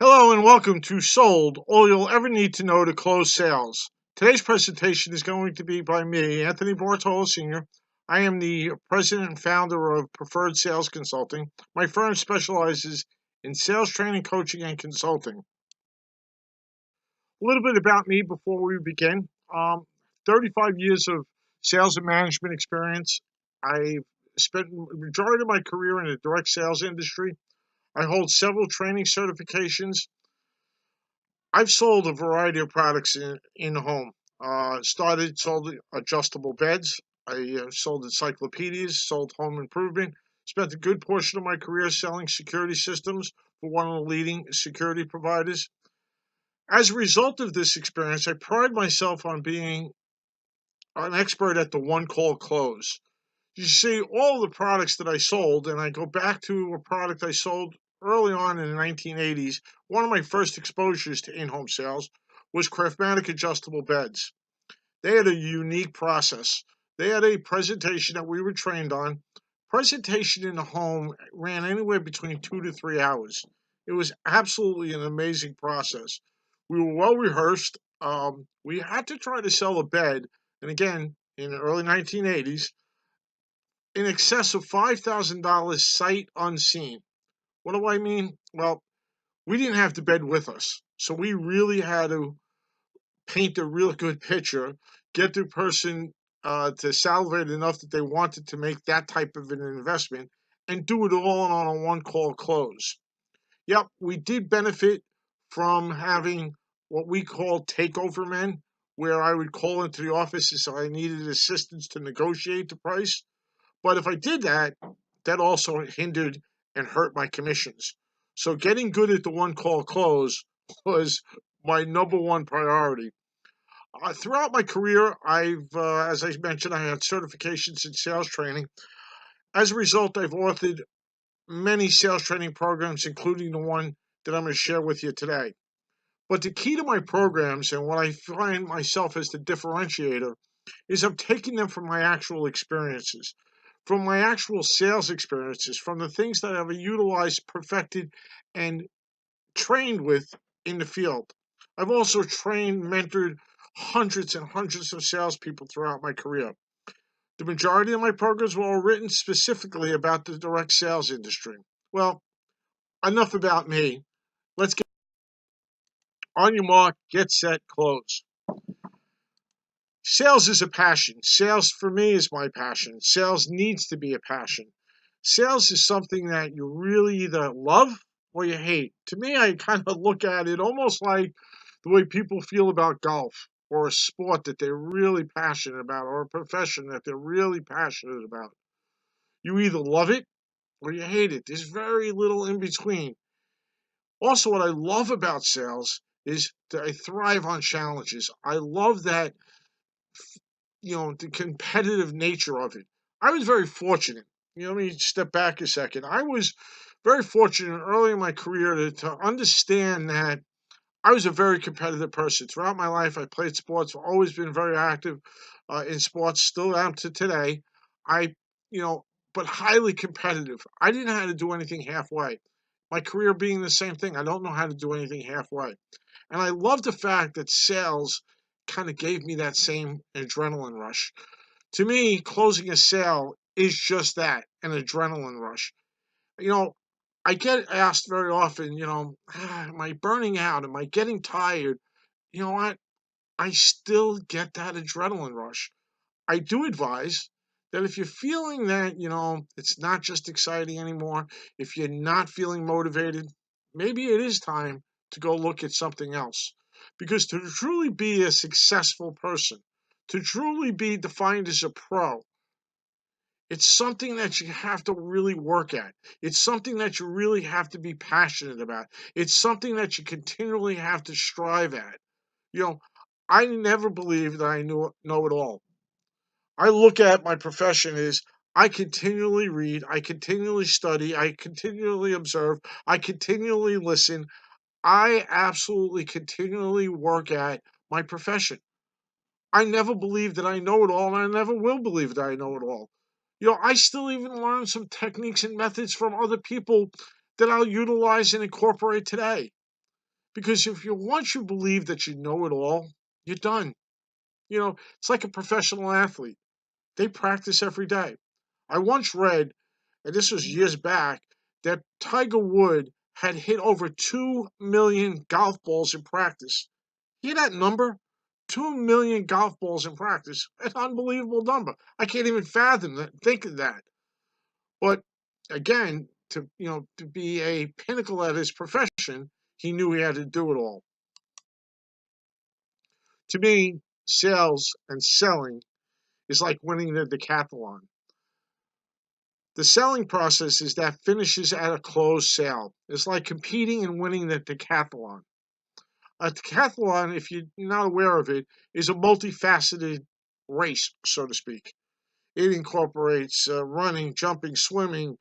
Hello and welcome to Sold, all you'll ever need to know to close sales. Today's presentation is going to be by me, Anthony Bartolo Sr. I am the president and founder of Preferred Sales Consulting. My firm specializes in sales training, coaching, and consulting. A little bit about me before we begin. 35 years of sales and management experience. I've spent the majority of my career in the direct sales industry. I hold several training certifications. I've sold a variety of products in the home. Sold adjustable beds. I sold encyclopedias, sold home improvement. Spent a good portion of my career selling security systems for one of the leading security providers. As a result of this experience, I pride myself on being an expert at the one call close. You see, all the products that I sold, and I go back to a product I sold early on in the 1980s. One of my first exposures to in-home sales was Craftmatic adjustable beds. They had a unique process. They had a presentation that we were trained on. Presentation in the home ran anywhere between 2 to 3 hours. It was absolutely an amazing process. We were well rehearsed. We had to try to sell a bed, and again, in the early 1980s, in excess of $5,000 sight unseen. What do I mean? Well, we didn't have the bed with us. So we really had to paint a real good picture, get the person to salivate enough that they wanted to make that type of an investment, and do it all on a one call close. Yep, we did benefit from having what we call takeover men, where I would call into the office if I needed assistance to negotiate the price. But if I did that, that also hindered and hurt my commissions. So getting good at the one call close was my number one priority. Throughout my career, as I mentioned, I had certifications in sales training. As a result, I've authored many sales training programs, including the one that I'm going to share with you today. But the key to my programs and what I find myself as the differentiator is I'm taking them from my actual experiences, from my actual sales experiences, from the things that I've utilized, perfected, and trained with in the field. I've also trained, mentored hundreds and hundreds of salespeople throughout my career. The majority of my programs were all written specifically about the direct sales industry. Well, enough about me. Let's get on your mark, get set, close. Sales is a passion. Sales for me is my passion. Sales needs to be a passion. Sales is something that you really either love or you hate. To me, I kind of look at it almost like the way people feel about golf or a sport that they're really passionate about or a profession that they're really passionate about. You either love it or you hate it. There's very little in between. Also, what I love about sales is that I thrive on challenges. I love that, the competitive nature of it. I was very fortunate. Let me step back a second. I was very fortunate early in my career to understand that I was a very competitive person. Throughout my life, I played sports. I've always been very active in sports, still am to today. I, you know, but highly competitive. I didn't know how to do anything halfway. My career being the same thing, I don't know how to do anything halfway. And I love the fact that sales kind of gave me that same adrenaline rush. To me, closing a sale is just that, an adrenaline rush. You know, I get asked very often, am I burning out? Am I getting tired? You know what? I still get that adrenaline rush. I do advise that if you're feeling that, it's not just exciting anymore, if you're not feeling motivated, maybe it is time to go look at something else. Because to truly be a successful person, to truly be defined as a pro, it's something that you have to really work at. It's something that you really have to be passionate about. It's something that you continually have to strive at. You know, I never believed that I know it all. I look at my profession as I continually read, I continually study, I continually observe, I continually listen. I absolutely continually work at my profession. I never believe that I know it all, and I never will believe that I know it all. I still even learn some techniques and methods from other people that I'll utilize and incorporate today. Because if you once you believe that you know it all, you're done. It's like a professional athlete. They practice every day. I once read, and this was years back, that Tiger Woods had hit over 2 million golf balls in practice. Hear that number? 2 million golf balls in practice. An unbelievable number. I can't even fathom that, think of that. But again, to be a pinnacle at his profession, he knew he had to do it all. To me, sales and selling is like winning the decathlon. The selling process is that finishes at a closed sale. It's like competing and winning the decathlon. A decathlon, if you're not aware of it, is a multifaceted race, so to speak. It incorporates running, jumping, swimming,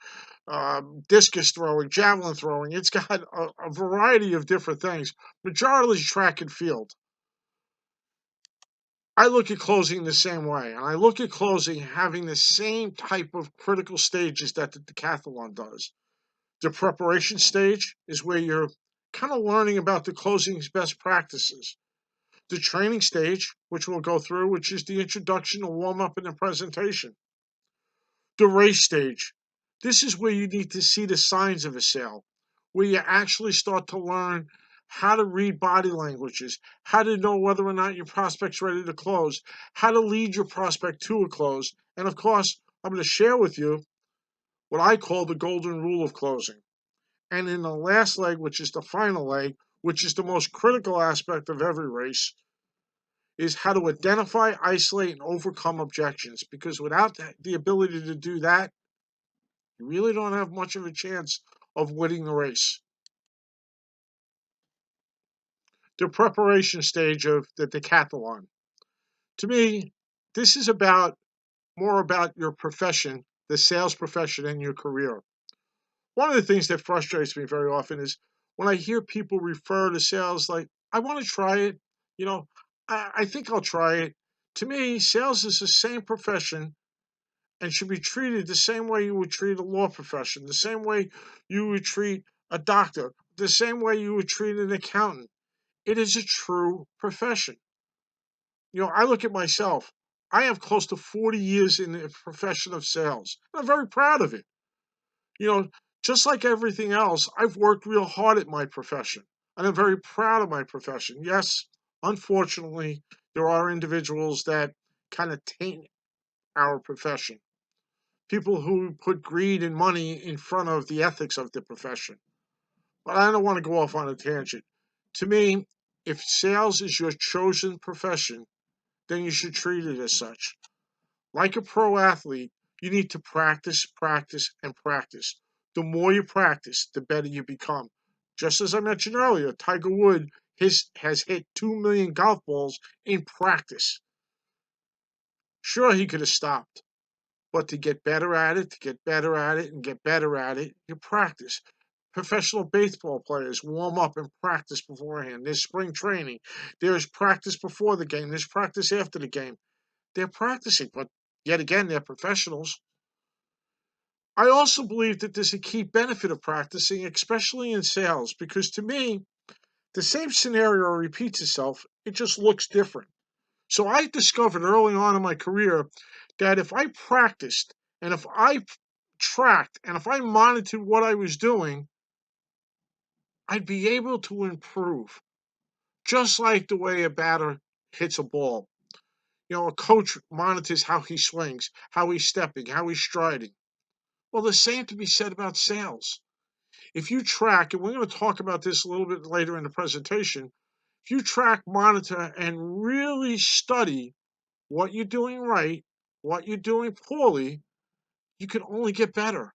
discus throwing, javelin throwing. It's got a variety of different things. Majority track and field. I look at closing the same way, and I look at closing having the same type of critical stages that the decathlon does. The preparation stage is where you're kind of learning about the closing's best practices. The training stage, which we'll go through, which is the introduction, the warm up, and the presentation. The race stage. This is where you need to see the signs of a sale, where you actually start to learn how to read body languages, how to know whether or not your prospect's ready to close, how to lead your prospect to a close. And of course, I'm going to share with you what I call the golden rule of closing. And in the last leg, which is the final leg, which is the most critical aspect of every race, is how to identify, isolate, and overcome objections. Because without the ability to do that, you really don't have much of a chance of winning the race. The preparation stage of the decathlon. To me, this is more about your profession, the sales profession, and your career. One of the things that frustrates me very often is when I hear people refer to sales like, I want to try it. You know, I think I'll try it. To me, sales is the same profession and should be treated the same way you would treat a law profession, the same way you would treat a doctor, the same way you would treat an accountant. It is a true profession. I look at myself. I have close to 40 years in the profession of sales. I'm very proud of it. You know, just like everything else, I've worked real hard at my profession, and I'm very proud of my profession. Yes, unfortunately, there are individuals that kind of taint our profession. People who put greed and money in front of the ethics of the profession. But I don't want to go off on a tangent. To me, if sales is your chosen profession, then you should treat it as such. Like a pro athlete, you need to practice, practice, and practice. The more you practice, the better you become. Just as I mentioned earlier, Tiger Woods has hit 2 million golf balls in practice. Sure, he could have stopped, but to get better at it, to get better at it, and get better at it, you practice. Professional baseball players warm up and practice beforehand. There's spring training. There's practice before the game. There's practice after the game. They're practicing, but yet again, they're professionals. I also believe that there's a key benefit of practicing, especially in sales, because to me, the same scenario repeats itself. It just looks different. So I discovered early on in my career that if I practiced and if I tracked and if I monitored what I was doing, I'd be able to improve. Just like the way a batter hits a ball. A coach monitors how he swings, how he's stepping, how he's striding. Well, the same to be said about sales. If you track, and we're going to talk about this a little bit later in the presentation, if you track, monitor, and really study what you're doing right, what you're doing poorly, you can only get better.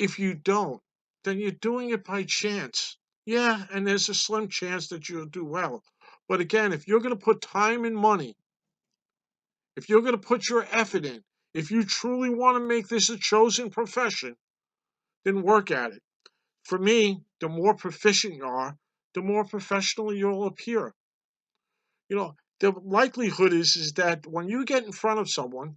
If you don't, then you're doing it by chance. Yeah, and there's a slim chance that you'll do well. But again, if you're going to put time and money, if you're going to put your effort in, if you truly want to make this a chosen profession, then work at it. For me, the more proficient you are, the more professional you'll appear. The likelihood is that when you get in front of someone,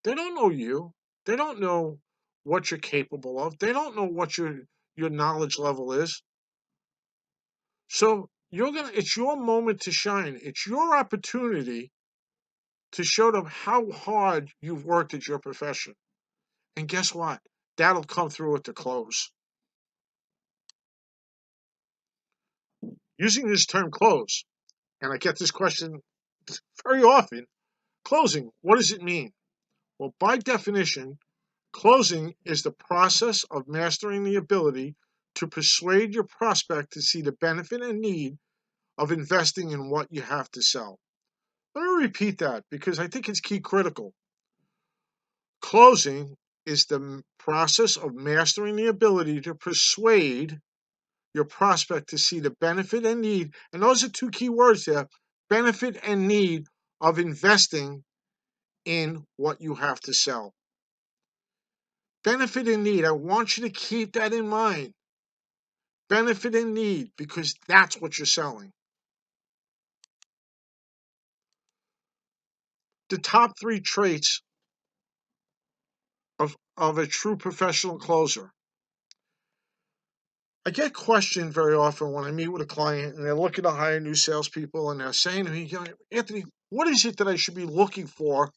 they don't know you. They don't know what you're capable of. They don't know what your knowledge level is. So it's your moment to shine. It's your opportunity to show them how hard you've worked at your profession. And guess what? That'll come through at the close. Using this term close, and I get this question very often, closing, what does it mean? Well, by definition, closing is the process of mastering the ability to persuade your prospect to see the benefit and need of investing in what you have to sell. Let me repeat that because I think it's key critical. Closing is the process of mastering the ability to persuade your prospect to see the benefit and need, and those are two key words there, benefit and need of investing in what you have to sell. Benefit and need, I want you to keep that in mind. Benefit and need, because that's what you're selling. The top 3 traits of a true professional closer. I get questioned very often when I meet with a client and they're looking to hire new salespeople and they're saying to me, Anthony, what is it that I should be looking for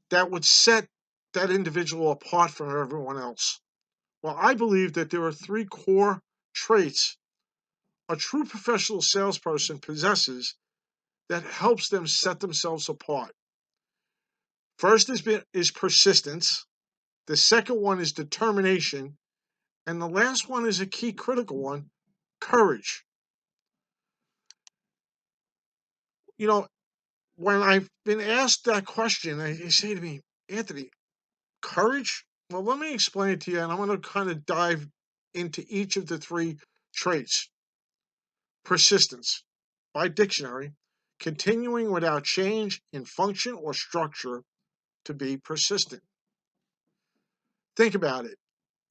that would set that individual apart from everyone else? Well, I believe that there are 3 core traits a true professional salesperson possesses that helps them set themselves apart. First is persistence. The second one is determination. And the last one is a key critical one, courage. You know, when I've been asked that question, they say to me, Anthony, courage? Well, let me explain it to you, and I'm going to kind of dive into each of the 3 traits. Persistence, by dictionary, continuing without change in function or structure to be persistent. Think about it.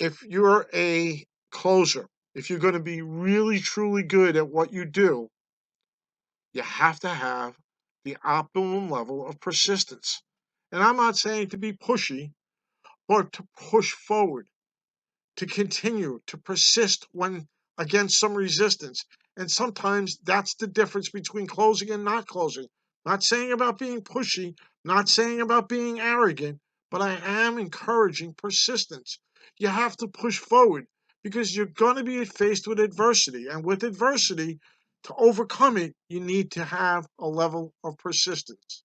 If you're a closer, if you're going to be really, truly good at what you do, you have to have the optimum level of persistence. And I'm not saying to be pushy, but to push forward, to continue, to persist when against some resistance. And sometimes that's the difference between closing and not closing. Not saying about being pushy, not saying about being arrogant, but I am encouraging persistence. You have to push forward because you're going to be faced with adversity. And with adversity, to overcome it, you need to have a level of persistence.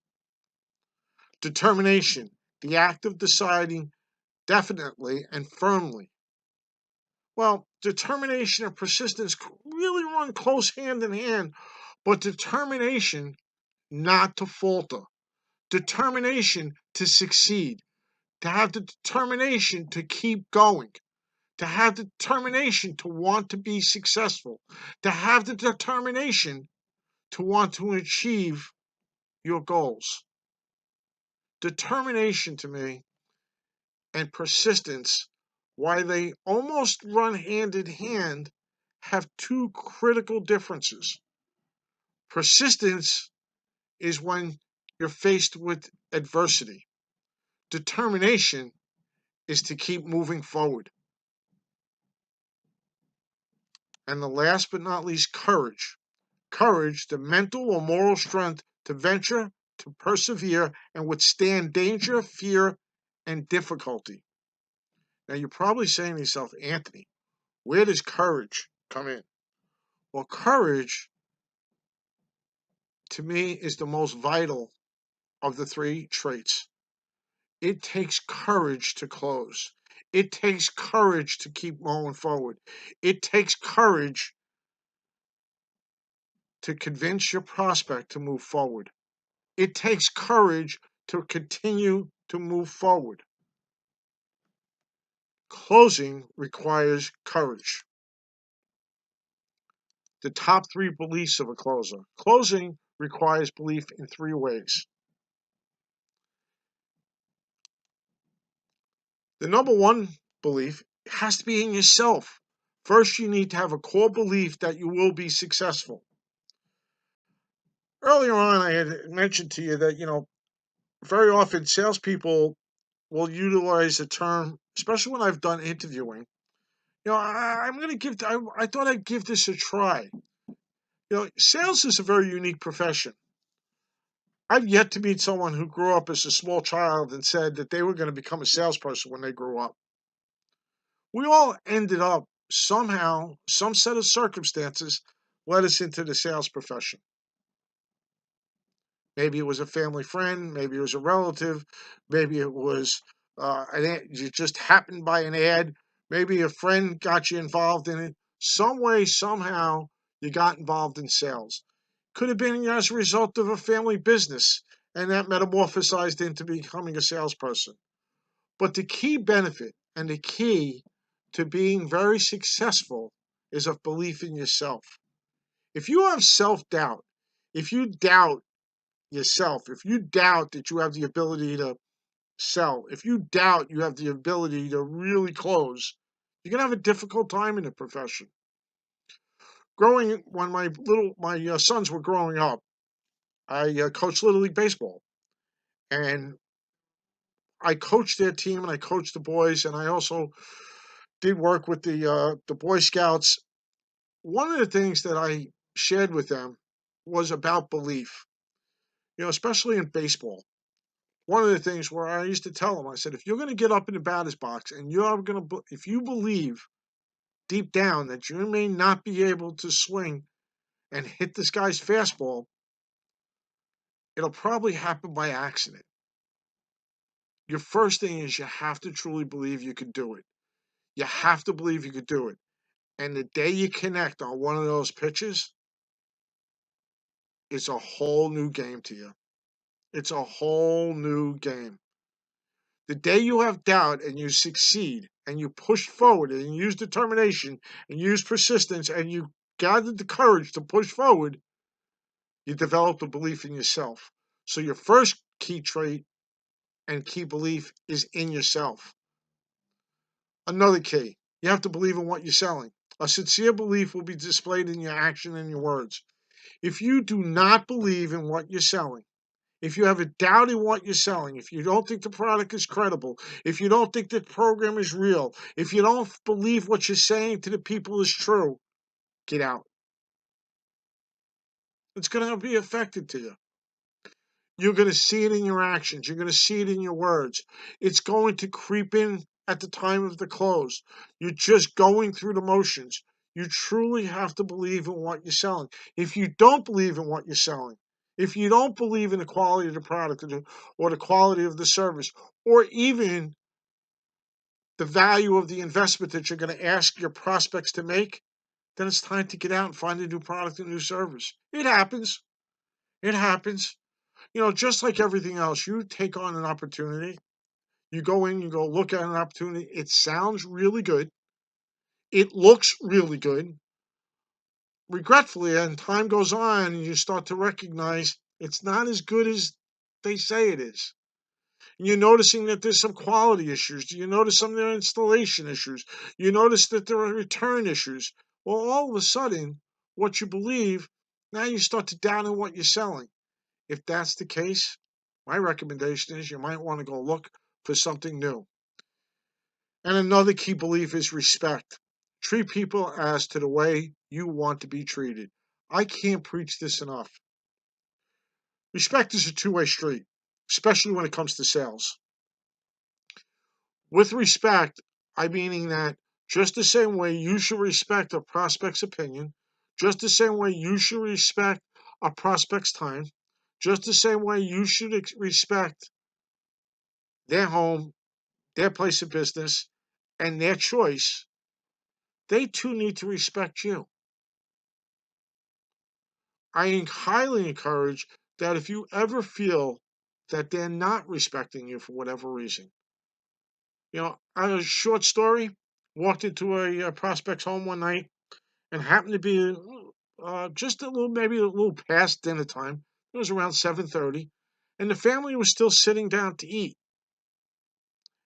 Determination, the act of deciding definitely and firmly. Well, determination and persistence really run close hand in hand, but determination not to falter, determination to succeed, to have the determination to keep going, to have the determination to want to be successful, to have the determination to want to achieve your goals. Determination to me and persistence, while they almost run hand in hand, have 2 critical differences. Persistence is when you're faced with adversity. Determination is to keep moving forward. And the last but not least, courage. Courage, the mental or moral strength to venture, to persevere, and withstand danger, fear, and difficulty. Now, you're probably saying to yourself, Anthony, where does courage come in? Well, courage, to me, is the most vital of the 3 traits. It takes courage to close. It takes courage to keep going forward. It takes courage to convince your prospect to move forward. It takes courage to continue to move forward. Closing requires courage. The top 3 beliefs of a closer. Closing requires belief in 3 ways. The number 1 belief has to be in yourself. First, you need to have a core belief that you will be successful. Earlier on, I had mentioned to you that, very often salespeople will utilize the term, especially when I've done interviewing, I'm going to I thought I'd give this a try. Sales is a very unique profession. I've yet to meet someone who grew up as a small child and said that they were going to become a salesperson when they grew up. We all ended up somehow, some set of circumstances led us into the sales profession. Maybe it was a family friend, maybe it was a relative, maybe it was an ad, you just happened by an ad, maybe a friend got you involved in it. Some way, somehow, you got involved in sales. Could have been as a result of a family business, and that metamorphosized into becoming a salesperson. But the key benefit and the key to being very successful is a belief in yourself. If you have self doubt, if you doubt yourself, if you doubt that you have the ability to sell, if you doubt you have the ability to really close, you're going to have a difficult time in the profession. When my sons were growing up, I coached Little League Baseball, and I coached their team and I coached the boys, and I also did work with the Boy Scouts. One of the things that I shared with them was about belief. Especially in baseball. One of the things where I used to tell them, I said, if you're going to get up in the batter's box and if you believe deep down that you may not be able to swing and hit this guy's fastball, it'll probably happen by accident. Your first thing is you have to truly believe you could do it. You have to believe you could do it. And the day you connect on one of those pitches, it's a whole new game to you. It's a whole new game. The day you have doubt and you succeed and you push forward and you use determination and use persistence and you gathered the courage to push forward, you develop a belief in yourself. So your first key trait and key belief is in yourself. Another key, you have to believe in what you're selling. A sincere belief will be displayed in your action and your words. If you do not believe in what you're selling, if you have a doubt in what you're selling, if you don't think the product is credible, if you don't think the program is real, if you don't believe what you're saying to the people is true, get out. It's going to be affected to you. You're going to see it in your actions. You're going to see it in your words. It's going to creep in at the time of the close. You're just going through the motions. You truly have to believe in what you're selling. If you don't believe in what you're selling, if you don't believe in the quality of the product or the quality of the service, or even the value of the investment that you're going to ask your prospects to make, then it's time to get out and find a new product and new service. It happens. It happens. Just like everything else, you take on an opportunity, you go in, you go look at an opportunity. It sounds really good. It looks really good. Regretfully, and time goes on, and you start to recognize it's not as good as they say it is. And you're noticing that there's some quality issues. You notice some of their installation issues. You notice that there are return issues. Well, all of a sudden, what you believe, now you start to doubt in what you're selling. If that's the case, my recommendation is you might want to go look for something new. And another key belief is respect. Treat people as to the way you want to be treated. I can't preach this enough. Respect is a two-way street, especially when it comes to sales. With respect, I meaning that just the same way you should respect a prospect's opinion, just the same way you should respect a prospect's time, just the same way you should respect their home, their place of business, and their choice, they too need to respect you. I highly encourage that if you ever feel that they're not respecting you for whatever reason, a short story, walked into a prospect's home one night and happened to be just maybe a little past dinner time. It was around 7:30, and the family was still sitting down to eat.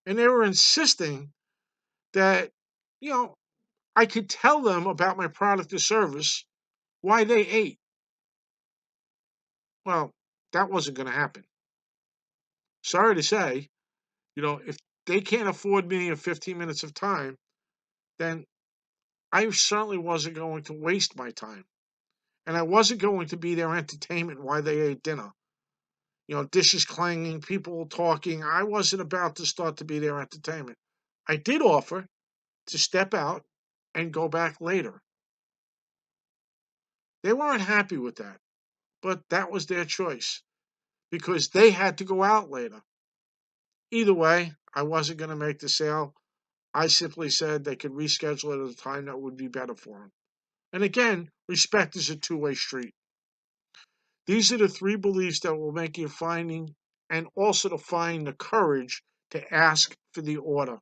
And they were insisting that, you know, I could tell them about my product or service, why they ate. Well, that wasn't going to happen. Sorry to say, if they can't afford me in 15 minutes of time, then I certainly wasn't going to waste my time. And I wasn't going to be their entertainment while they ate dinner. Dishes clanging, people talking. I wasn't about to start to be their entertainment. I did offer to step out and go back later. They weren't happy with that, but that was their choice because they had to go out later. Either way, I wasn't going to make the sale. I simply said they could reschedule it at a time that would be better for them. And again, respect is a two-way street. These are the three beliefs that will make you finding and also to find the courage to ask for the order.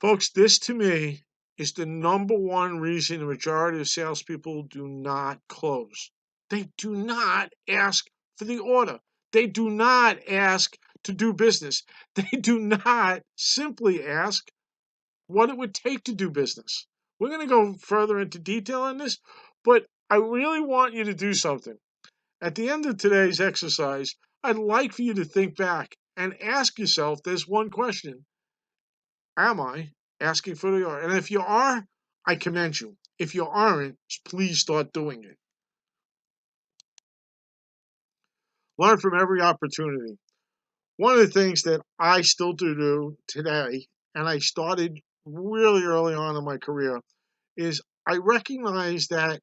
Folks, this to me is the number one reason the majority of salespeople do not close. They do not ask for the order. They do not ask to do business. They do not simply ask what it would take to do business. We're going to go further into detail on this, but I really want you to do something. At the end of today's exercise, I'd like for you to think back and ask yourself this one question. Am I asking for the order? And if you are, I commend you. If you aren't, please start doing it. Learn from every opportunity. One of the things that I still do today, and I started really early on in my career, is I recognize that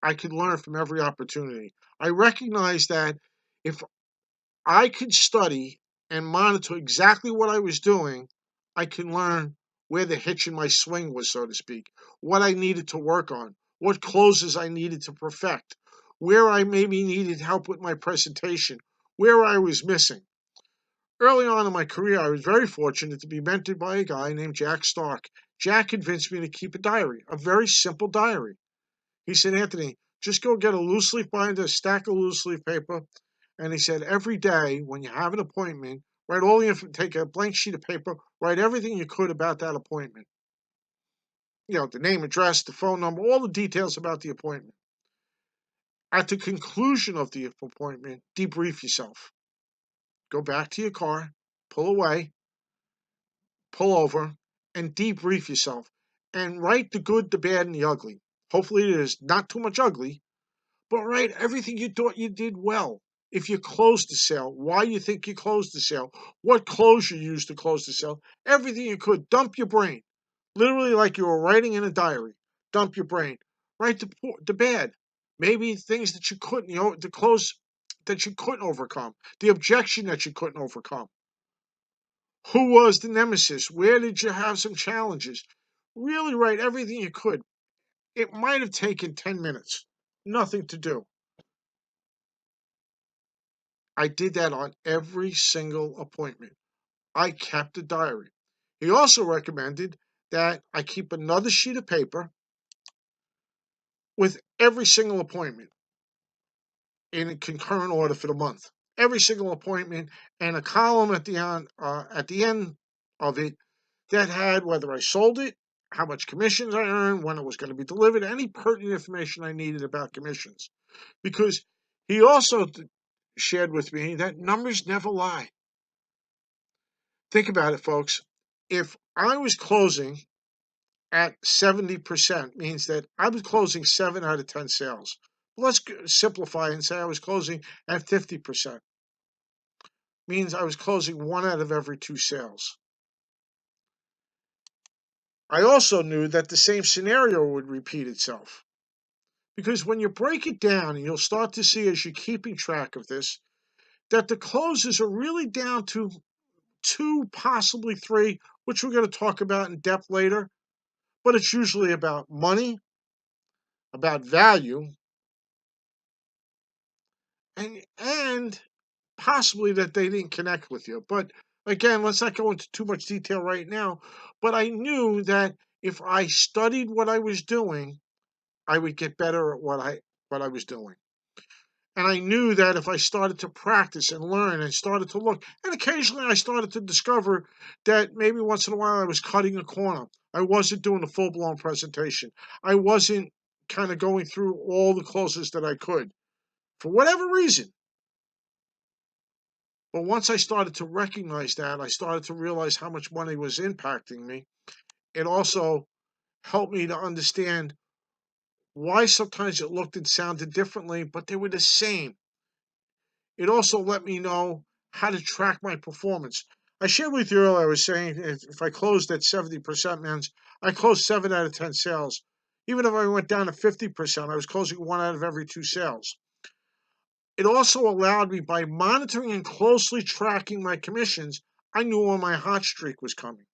I could learn from every opportunity. I recognize that if I could study and monitor exactly what I was doing, I can learn where the hitch in my swing was, so to speak, what I needed to work on, what closes I needed to perfect, where I maybe needed help with my presentation, where I was missing. Early on in my career, I was very fortunate to be mentored by a guy named Jack Stark. Jack convinced me to keep a diary, a very simple diary. He said, Anthony, just go get a loose leaf binder, a stack of loose leaf paper. And he said, every day when you have an appointment, take a blank sheet of paper, write everything you could about that appointment. The name, address, the phone number, all the details about the appointment. At the conclusion of the appointment, debrief yourself. Go back to your car, pull away, pull over, and debrief yourself. And write the good, the bad, and the ugly. Hopefully there's not too much ugly, but write everything you thought you did well. If you closed the sale, why you think you closed the sale, what close you used to close the sale, everything you could. Dump your brain. Literally like you were writing in a diary. Dump your brain. Write the bad. Maybe things that you couldn't, the close that you couldn't overcome, the objection that you couldn't overcome. Who was the nemesis? Where did you have some challenges? Really write everything you could. It might have taken 10 minutes. Nothing to do. I did that on every single appointment. I kept a diary. He also recommended that I keep another sheet of paper with every single appointment in a concurrent order for the month. Every single appointment and a column at the end of it that had whether I sold it, how much commissions I earned, when it was going to be delivered, any pertinent information I needed about commissions. Because he also shared with me that numbers never lie. Think about it, folks. If I was closing at 70%, means that I was closing 7 out of 10 sales. Let's simplify and say I was closing at 50%. Means I was closing 1 out of every 2 sales. I also knew that the same scenario would repeat itself. Because when you break it down, and you'll start to see as you're keeping track of this, that the closes are really down to 2, possibly 3, which we're going to talk about in depth later. But it's usually about money, about value, and possibly that they didn't connect with you. But again, let's not go into too much detail right now. But I knew that if I studied what I was doing, I would get better at what I was doing. And I knew that if I started to practice and learn and started to look, and occasionally I started to discover that maybe once in a while I was cutting a corner. I wasn't doing a full-blown presentation. I wasn't kind of going through all the closes that I could for whatever reason. But once I started to recognize that, I started to realize how much money was impacting me. It also helped me to understand why sometimes it looked and sounded differently, but they were the same. It also let me know how to track my performance. I shared with you earlier, I was saying if I closed at 70%, man, I closed 7 out of 10 sales. Even if I went down to 50%, I was closing 1 out of every 2 sales. It also allowed me, by monitoring and closely tracking my commissions, I knew when my hot streak was coming.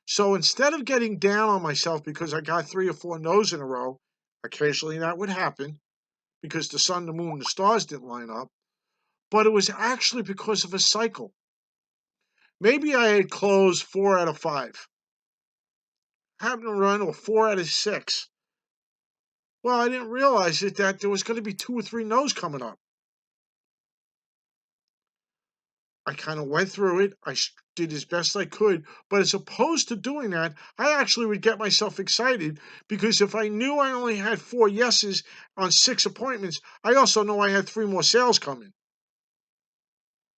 So instead of getting down on myself because I got 3 or 4 no's in a row, occasionally that would happen because the sun, the moon, and the stars didn't line up, but it was actually because of a cycle. Maybe I had closed 4 out of 5, happened to run a 4 out of 6. Well, I didn't realize it that there was going to be 2 or 3 no's coming up. I kind of went through it. I did as best I could. But as opposed to doing that, I actually would get myself excited because if I knew I only had 4 yeses on 6 appointments, I also know I had 3 more sales coming.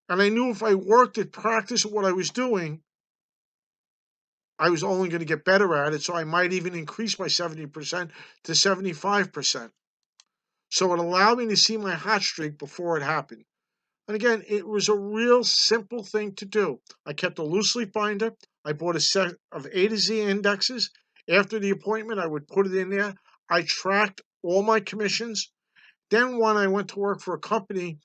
And I knew if I worked at practice at what I was doing, I was only going to get better at it. So I might even increase my 70% to 75%. So it allowed me to see my hot streak before it happened. And again, it was a real simple thing to do. I kept a loose leaf binder. I bought a set of A to Z indexes. After the appointment, I would put it in there. I tracked all my commissions. Then when I went to work for a company,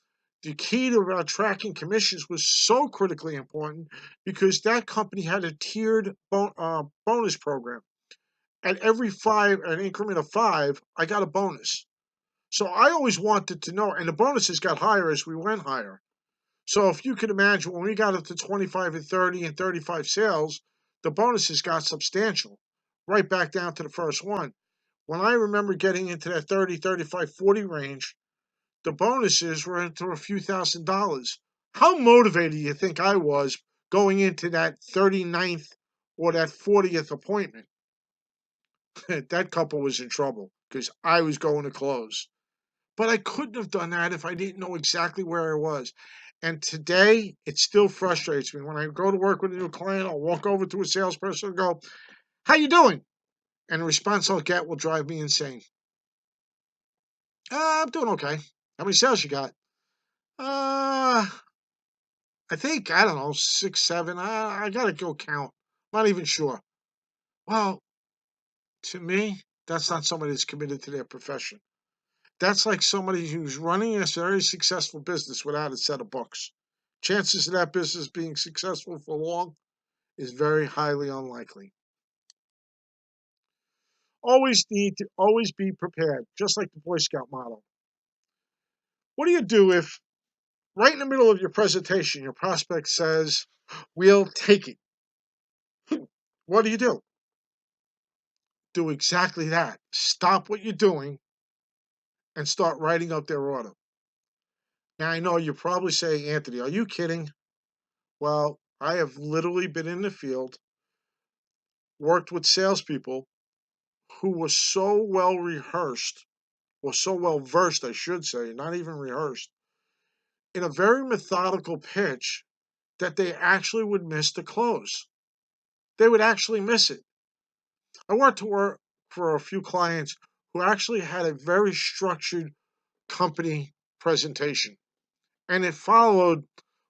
the key to tracking commissions was so critically important because that company had a tiered bonus program. At every 5, an increment of 5, I got a bonus. So I always wanted to know, and the bonuses got higher as we went higher. So if you could imagine, when we got up to 25 and 30 and 35 sales, the bonuses got substantial, right back down to the first one. When I remember getting into that 30, 35, 40 range, the bonuses were into a few $1,000s. How motivated do you think I was going into that 39th or that 40th appointment? That couple was in trouble because I was going to close. But I couldn't have done that if I didn't know exactly where I was. And today, it still frustrates me. When I go to work with a new client, I'll walk over to a salesperson and go, "How you doing?" And the response I'll get will drive me insane. I'm doing okay. How many sales you got? Uh, I think, I don't know, 6, 7. I got to go count. Not even sure. Well, to me, that's not somebody that's committed to their profession. That's like somebody who's running a very successful business without a set of books. Chances of that business being successful for long is very highly unlikely. Always be prepared, just like the Boy Scout motto. What do you do if right in the middle of your presentation your prospect says, "We'll take it"? What do? Do exactly that. Stop what you're doing and start writing out their order. Now I know you're probably saying, "Anthony, are you kidding?" Well, I have literally been in the field, worked with salespeople who were so well rehearsed, or so well versed, I should say, not even rehearsed, in a very methodical pitch that they actually would miss the close. They would actually miss it. I work for a few clients who actually had a very structured company presentation, and it followed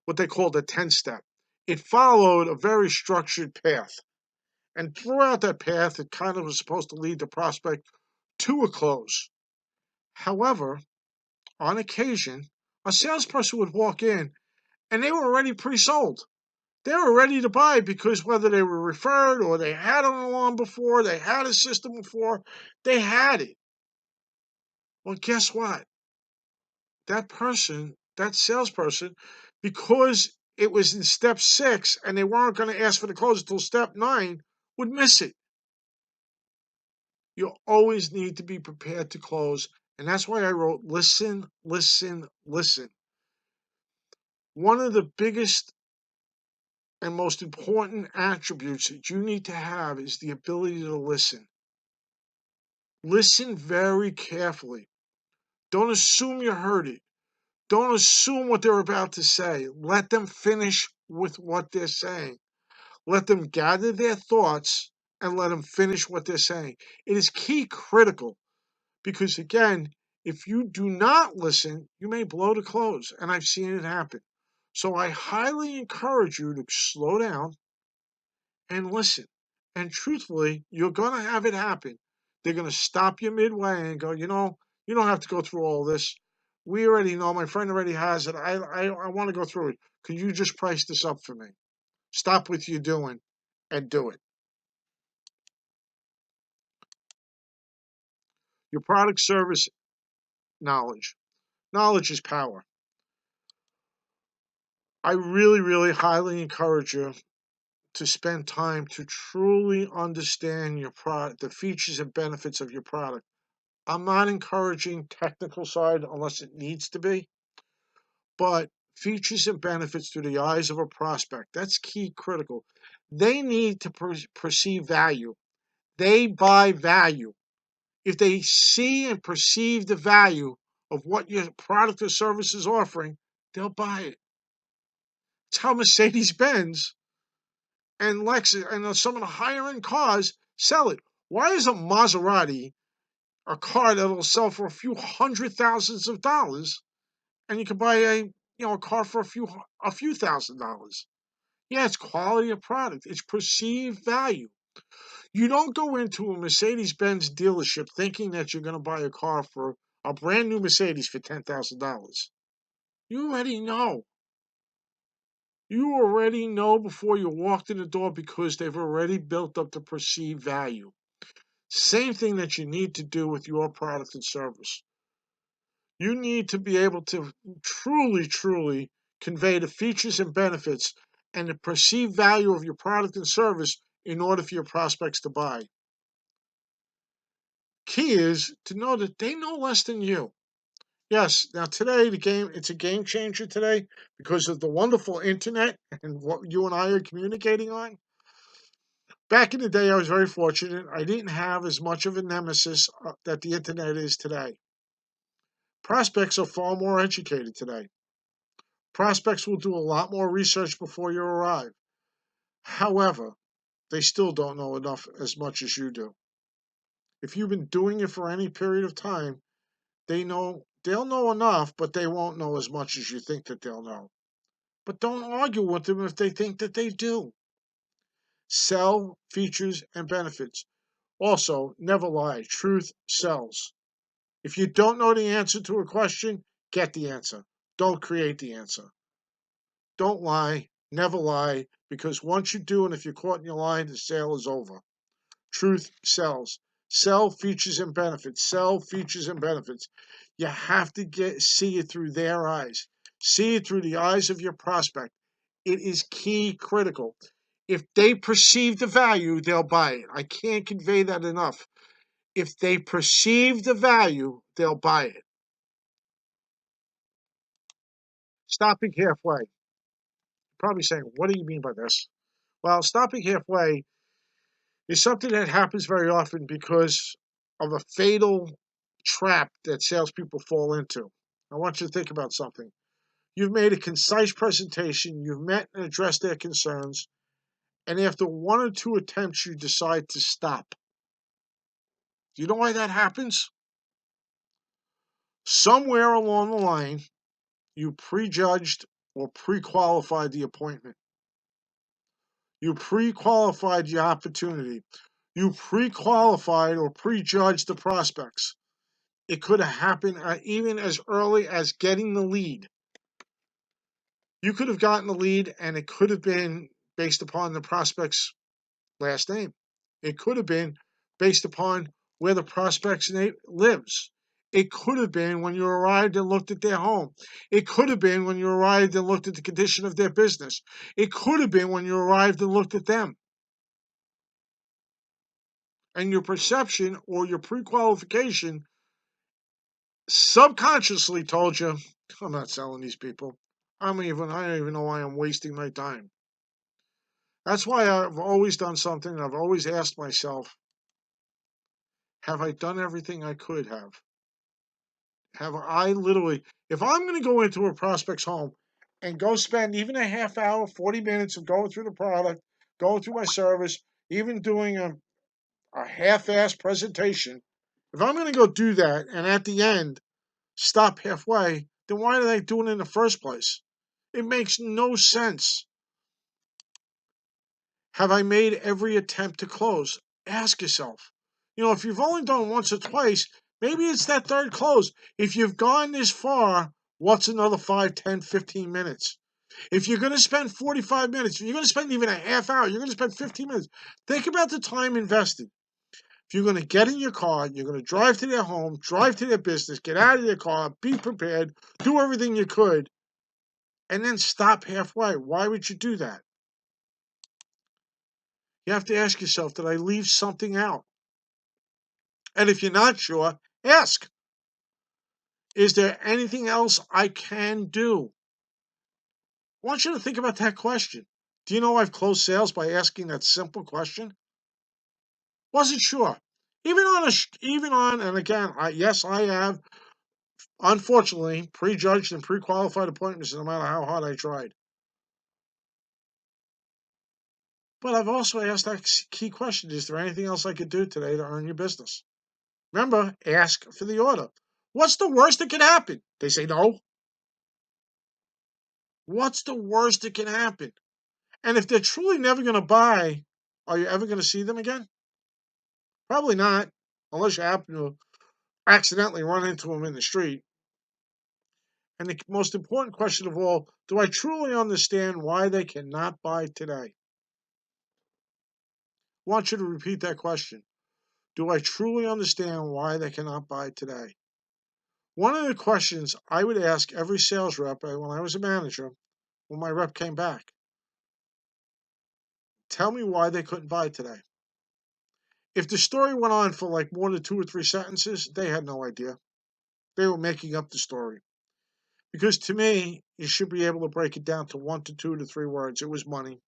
what they called a 10 step. It followed a very structured path. And throughout that path, it kind of was supposed to lead the prospect to a close. However, on occasion, a salesperson would walk in and they were already pre-sold. They were ready to buy because whether they were referred or they had an alarm before, they had a system before, they had it. Well, guess what? That salesperson, because it was in step 6 and they weren't going to ask for the close until step 9, would miss it. You always need to be prepared to close. And that's why I wrote listen, listen, listen. One of the biggest and most important attributes that you need to have is the ability to listen. Listen very carefully. Don't assume you heard it. Don't assume what they're about to say. Let them finish with what they're saying. Let them gather their thoughts and let them finish what they're saying. It is key critical because, again, if you do not listen, you may blow the close. And I've seen it happen. So I highly encourage you to slow down and listen. And truthfully, you're going to have it happen. They're going to stop you midway and go, you don't have to go through all this. We already know. My friend already has it. I want to go through it. Could you just price this up for me? Stop what you're doing and do it. Your product, service, knowledge. Knowledge is power. I really, really highly encourage you to spend time to truly understand your product, the features and benefits of your product. I'm not encouraging technical side unless it needs to be, but features and benefits through the eyes of a prospect. That's key critical. They need to perceive value. They buy value. If they see and perceive the value of what your product or service is offering, they'll buy it. It's how Mercedes Benz and Lexus and some of the higher end cars sell it. Why is a Maserati a car that'll sell for a few hundred thousands of dollars, and you can buy a car for a few $1,000s? Yeah, it's quality of product. It's perceived value. You don't go into a Mercedes Benz dealership thinking that you're going to buy a car for a brand new Mercedes for $10,000. You already know. You already know before you walked in the door because they've already built up the perceived value. Same thing that you need to do with your product and service. You need to be able to truly, truly convey the features and benefits and the perceived value of your product and service in order for your prospects to buy. Key is to know that they know less than you. Yes, now today it's a game changer today because of the wonderful internet and what you and I are communicating on. Back in the day, I was very fortunate. I didn't have as much of a nemesis that the internet is today. Prospects are far more educated today. Prospects will do a lot more research before you arrive. However, they still don't know enough as much as you do. If you've been doing it for any period of time, they'll know enough, but they won't know as much as you think that they'll know. But don't argue with them if they think that they do. Sell features and benefits. Also, never lie. Truth sells. If you don't know the answer to a question, get the answer. Don't create the answer. Don't lie. Never lie. Because once you do, and if you're caught in your lie, the sale is over. Truth sells. Sell features and benefits. Sell features and benefits. You have to see it through their eyes. See it through the eyes of your prospect. It is key critical. If they perceive the value, they'll buy it. I can't convey that enough. If they perceive the value, they'll buy it. Stopping halfway. Probably saying, what do you mean by this? Well, stopping halfway is something that happens very often because of a fatal trap that salespeople fall into. I want you to think about something. You've made a concise presentation, you've met and addressed their concerns, and after one or two attempts, you decide to stop. Do you know why that happens? Somewhere along the line, you prejudged or pre-qualified the appointment. You pre-qualified the opportunity. You pre-qualified or prejudged the prospects. It could have happened even as early as getting the lead. You could have gotten the lead, and it could have been based upon the prospect's last name. It could have been based upon where the prospect's name lives. It could have been when you arrived and looked at their home. It could have been when you arrived and looked at the condition of their business. It could have been when you arrived and looked at them. And your perception or your pre-qualification subconsciously told you, I'm not selling these people. I don't even know why I'm wasting my time. That's why I've always done something. I've always asked myself, have I done everything I could have? Have I literally, if I'm going to go into a prospect's home and go spend even a half hour, 40 minutes of going through the product, going through my service, even doing a half-assed presentation, if I'm going to go do that and at the end stop halfway, then why did I do it in the first place? It makes no sense. Have I made every attempt to close? Ask yourself. If you've only done once or twice, maybe it's that third close. If you've gone this far, what's another 5, 10, 15 minutes? If you're going to spend 45 minutes, if you're going to spend even a half hour, you're going to spend 15 minutes. Think about the time invested. If you're going to get in your car, you're going to drive to their home, drive to their business, get out of their car, be prepared, do everything you could, and then stop halfway. Why would you do that? You have to ask yourself, did I leave something out? And if you're not sure, ask, is there anything else I can do? I want you to think about that question. Do you know I've closed sales by asking that simple question? Wasn't sure. And again, yes, I have, unfortunately, prejudged and pre-qualified appointments no matter how hard I tried. But I've also asked that key question, is there anything else I could do today to earn your business? Remember, ask for the order. What's the worst that can happen? They say no. What's the worst that can happen? And if they're truly never going to buy, are you ever going to see them again? Probably not, unless you happen to accidentally run into them in the street. And the most important question of all, do I truly understand why they cannot buy today? I want you to repeat that question. Do I truly understand why they cannot buy today? One of the questions I would ask every sales rep when I was a manager, when my rep came back, tell me why they couldn't buy today. If the story went on for like more than 2 or 3 sentences, they had no idea. They were making up the story. Because to me, you should be able to break it down to 1 to 2 to 3 words. It was money.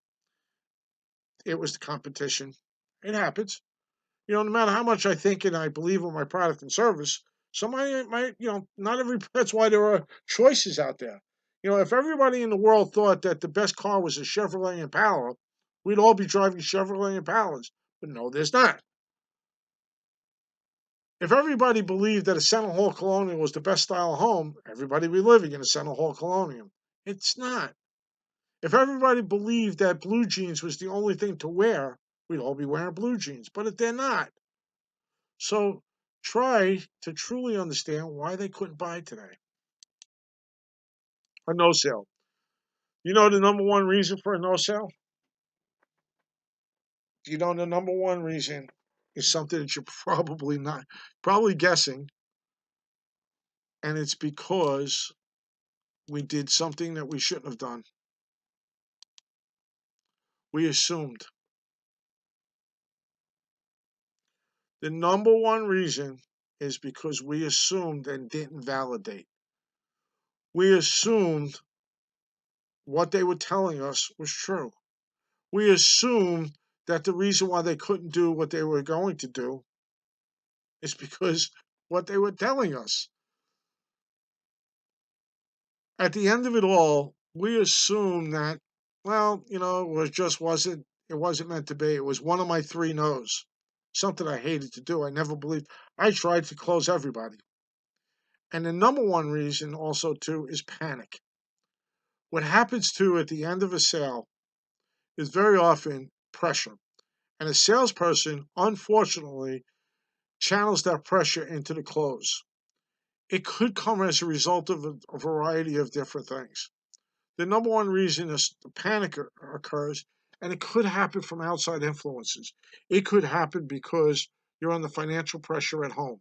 It was the competition. It happens. No matter how much I think and I believe in my product and service, somebody might, not every, that's why there are choices out there. If everybody in the world thought that the best car was a Chevrolet Impala, we'd all be driving Chevrolet Impalas. But no, there's not. If everybody believed that a Center Hall Colonial was the best style of home, everybody would be living in a Center Hall Colonial. It's not. If everybody believed that blue jeans was the only thing to wear, we'd all be wearing blue jeans, but they're not. So try to truly understand why they couldn't buy today. A no sale. You know the number one reason for a no sale? The number one reason is something that you're probably guessing, and it's because we did something that we shouldn't have done. We assumed. The number one reason is because we assumed and didn't validate. We assumed what they were telling us was true. We assumed that the reason why they couldn't do what they were going to do is because what they were telling us. At the end of it all, we assumed that, well, it wasn't meant to be. It was one of my 3 no's. Something I hated to do. I never believed. I tried to close everybody. And the number one reason also too is panic. What happens too at the end of a sale is very often pressure. And a salesperson, unfortunately, channels that pressure into the close. It could come as a result of a variety of different things. The number one reason is the panic occurs, and it could happen from outside influences. It could happen because you're under financial pressure at home.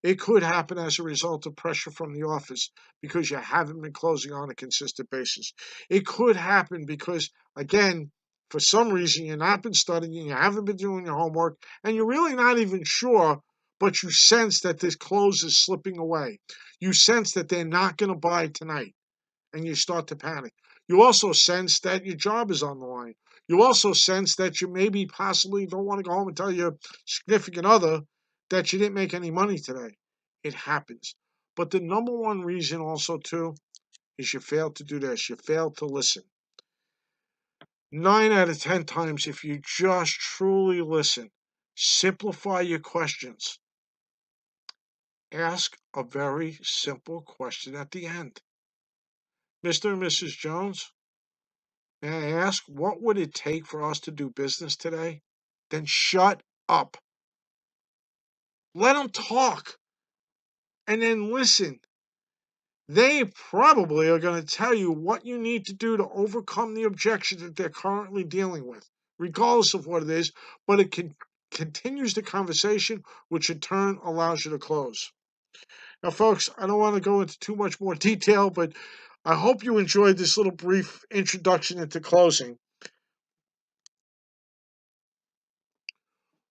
It could happen as a result of pressure from the office because you haven't been closing on a consistent basis. It could happen because, again, for some reason, you've not been studying, you haven't been doing your homework, and you're really not even sure, but you sense that this close is slipping away. You sense that they're not going to buy tonight, and you start to panic. You also sense that your job is on the line. You also sense that you maybe possibly don't want to go home and tell your significant other that you didn't make any money today. It happens. But the number one reason also too is you failed to do this. You failed to listen. 9 out of 10 times, if you just truly listen, Simplify your questions. Ask a very simple question at the end. Mr. and Mrs. Jones, may I ask, what would it take for us to do business today? Then shut up. Let them talk and then listen. They probably are going to tell you what you need to do to overcome the objection that they're currently dealing with, regardless of what it is, but it continues the conversation, which in turn allows you to close. Now, folks, I don't want to go into too much more detail, but I hope you enjoyed this little brief introduction into closing.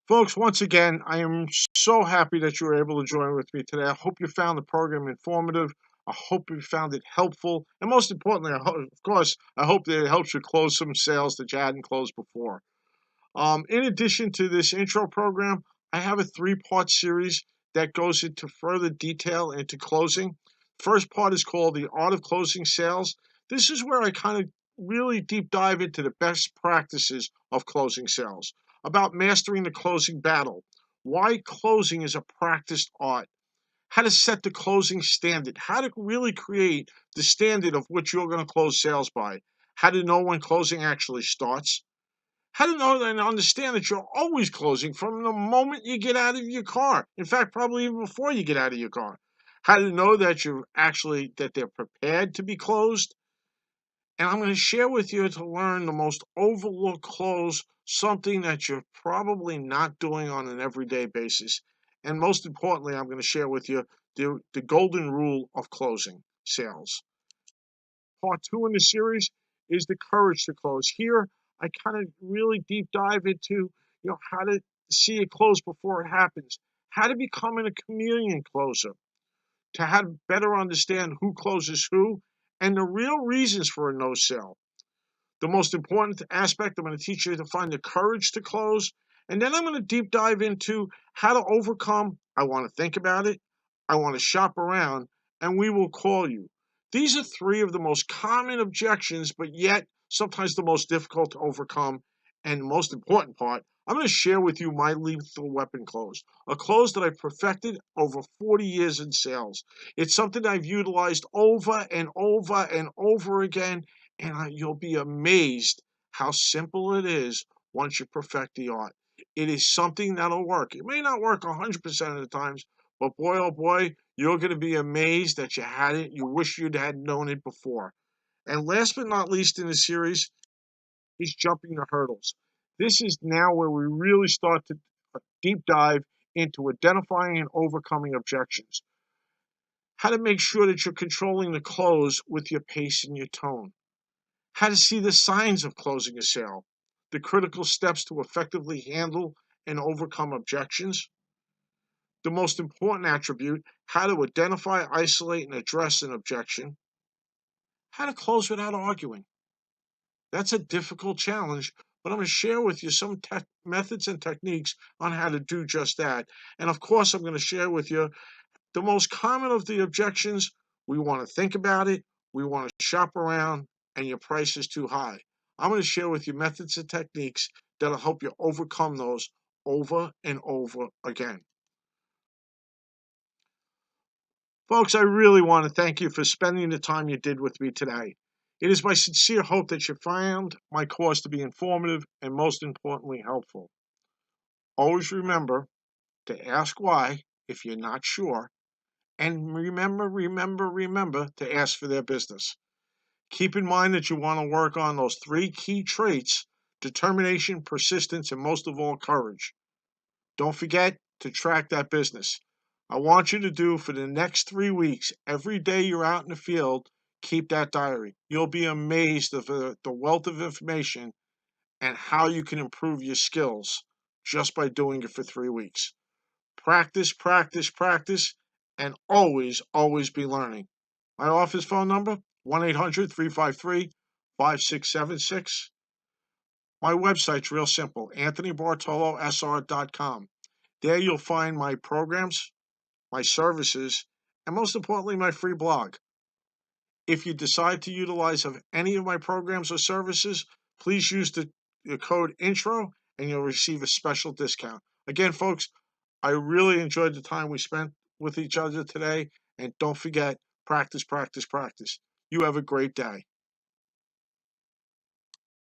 Folks, once again, I am so happy that you were able to join with me today. I hope you found the program informative. I hope you found it helpful. And most importantly, I hope that it helps you close some sales that you hadn't closed before. In addition to this intro program, I have a 3-part series that goes into further detail into closing. First part is called The Art of Closing Sales. This is where I kind of really deep dive into the best practices of closing sales, about mastering the closing battle, why closing is a practiced art, how to set the closing standard, how to really create the standard of which you're going to close sales by, how to know when closing actually starts, how to know and understand that you're always closing from the moment you get out of your car. In fact, probably even before you get out of your car. How to know that that they're prepared to be closed. And I'm going to share with you to learn the most overlooked close, something that you're probably not doing on an everyday basis. And most importantly, I'm going to share with you the golden rule of closing sales. Part 2 in the series is the courage to close. Here, I kind of really deep dive into how to see it close before it happens, how to become a chameleon closer, to how to better understand who closes who, and the real reasons for a no sale. The most important aspect, I'm going to teach you to find the courage to close. And then I'm going to deep dive into how to overcome. I want to think about it. I want to shop around, and we will call you. These are 3 of the most common objections, but yet sometimes the most difficult to overcome. And the most important part, I'm going to share with you my lethal weapon close, a close that I've perfected over 40 years in sales. It's something I've utilized over and over and over again, and you'll be amazed how simple it is once you perfect the art. It is something that'll work. It may not work 100% of the times, but boy, oh boy, you're going to be amazed that you had it. You wish you'd had known it before. And last but not least in the series is jumping the hurdles. This is now where we really start to deep dive into identifying and overcoming objections. How to make sure that you're controlling the close with your pace and your tone. How to see the signs of closing a sale, the critical steps to effectively handle and overcome objections. The most important attribute, how to identify, isolate, and address an objection. How to close without arguing. That's a difficult challenge, but I'm going to share with you some methods and techniques on how to do just that. And of course, I'm going to share with you the most common of the objections. We want to think about it, we want to shop around, and your price is too high. I'm going to share with you methods and techniques that'll help you overcome those over and over again. Folks, I really want to thank you for spending the time you did with me today. It is my sincere hope that you found my course to be informative and most importantly helpful. Always remember to ask why if you're not sure, and remember to ask for their business. Keep in mind that you want to work on those 3 key traits: determination, persistence, and most of all, courage. Don't forget to track that business. I want you to do for the next 3 weeks, every day you're out in the field, keep that diary. You'll be amazed at the wealth of information and how you can improve your skills just by doing it for 3 weeks. Practice, practice, practice, and always be learning. My office phone number, 1-800-353-5676. My website's real simple, anthonybartolosr.com. There you'll find my programs, my services, and most importantly, my free blog. If you decide to utilize any of my programs or services, please use the code INTRO and you'll receive a special discount. Again, folks, I really enjoyed the time we spent with each other today. And don't forget, practice, practice, practice. You have a great day.